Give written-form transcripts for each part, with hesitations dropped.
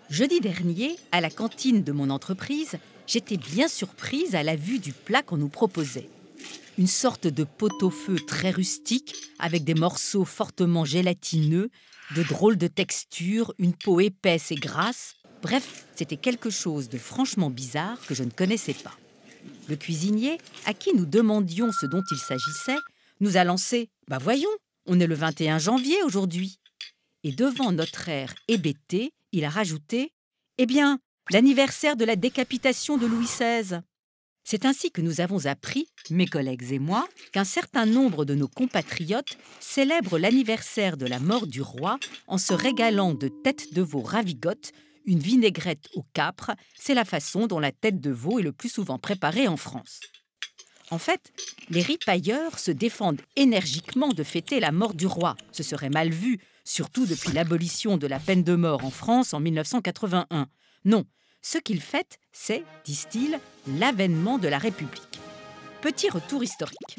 Jeudi dernier, à la cantine de mon entreprise, j'étais bien surprise à la vue du plat qu'on nous proposait. Une sorte de pot-au-feu très rustique, avec des morceaux fortement gélatineux, de drôles de textures, une peau épaisse et grasse. Bref, c'était quelque chose de franchement bizarre que je ne connaissais pas. Le cuisinier, à qui nous demandions ce dont il s'agissait, nous a lancé « Bah voyons, on est le 21 janvier aujourd'hui !» Et devant notre air hébété, il a rajouté « Eh bien, l'anniversaire de la décapitation de Louis XVI !» C'est ainsi que nous avons appris, mes collègues et moi, qu'un certain nombre de nos compatriotes célèbrent l'anniversaire de la mort du roi en se régalant de têtes de veau ravigotes, une vinaigrette au capre. C'est la façon dont la tête de veau est le plus souvent préparée en France. En fait, les ripailleurs se défendent énergiquement de fêter la mort du roi. Ce serait mal vu, surtout depuis l'abolition de la peine de mort en France en 1981. Non, ce qu'ils fêtent, c'est, disent-ils, l'avènement de la République. Petit retour historique.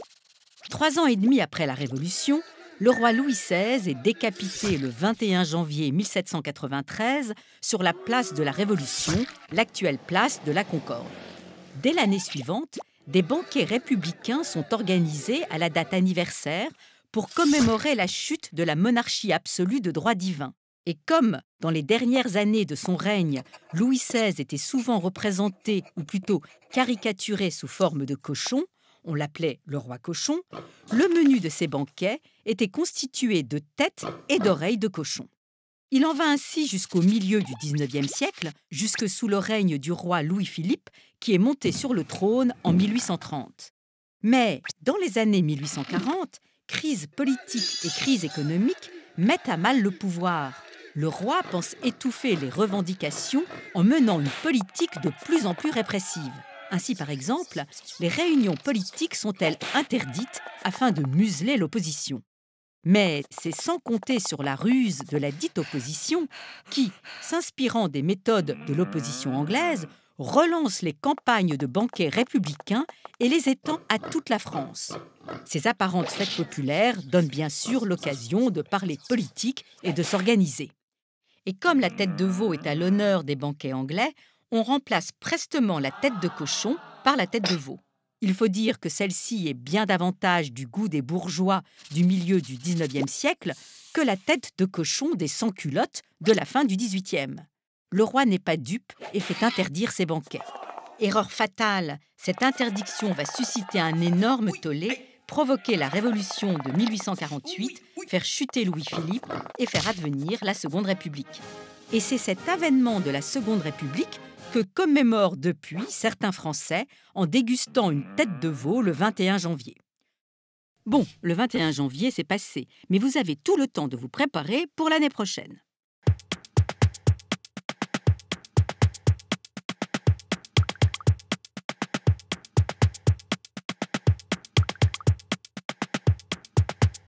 3 ans et demi après la Révolution, le roi Louis XVI est décapité le 21 janvier 1793 sur la place de la Révolution, l'actuelle place de la Concorde. Dès l'année suivante, des banquets républicains sont organisés à la date anniversaire pour commémorer la chute de la monarchie absolue de droit divin. Et comme, dans les dernières années de son règne, Louis XVI était souvent représenté, ou plutôt caricaturé sous forme de cochon, on l'appelait le roi cochon, le menu de ces banquets était constitué de têtes et d'oreilles de cochon. Il en va ainsi jusqu'au milieu du XIXe siècle, jusque sous le règne du roi Louis-Philippe, qui est monté sur le trône en 1830. Mais dans les années 1840, crise politique et crise économique mettent à mal le pouvoir. Le roi pense étouffer les revendications en menant une politique de plus en plus répressive. Ainsi, par exemple, les réunions politiques sont-elles interdites afin de museler l'opposition. Mais c'est sans compter sur la ruse de la dite opposition qui, s'inspirant des méthodes de l'opposition anglaise, relance les campagnes de banquets républicains et les étend à toute la France. Ces apparentes fêtes populaires donnent bien sûr l'occasion de parler politique et de s'organiser. Et comme la tête de veau est à l'honneur des banquets anglais, on remplace prestement la tête de cochon par la tête de veau. Il faut dire que celle-ci est bien davantage du goût des bourgeois du milieu du XIXe siècle que la tête de cochon des sans-culottes de la fin du XVIIIe. Le roi n'est pas dupe et fait interdire ces banquets. Erreur fatale, cette interdiction va susciter un énorme tollé, provoquer la révolution de 1848, faire chuter Louis-Philippe et faire advenir la Seconde République. Et c'est cet avènement de la Seconde République que commémorent depuis certains Français en dégustant une tête de veau le 21 janvier. Bon, le 21 janvier, c'est passé, mais vous avez tout le temps de vous préparer pour l'année prochaine.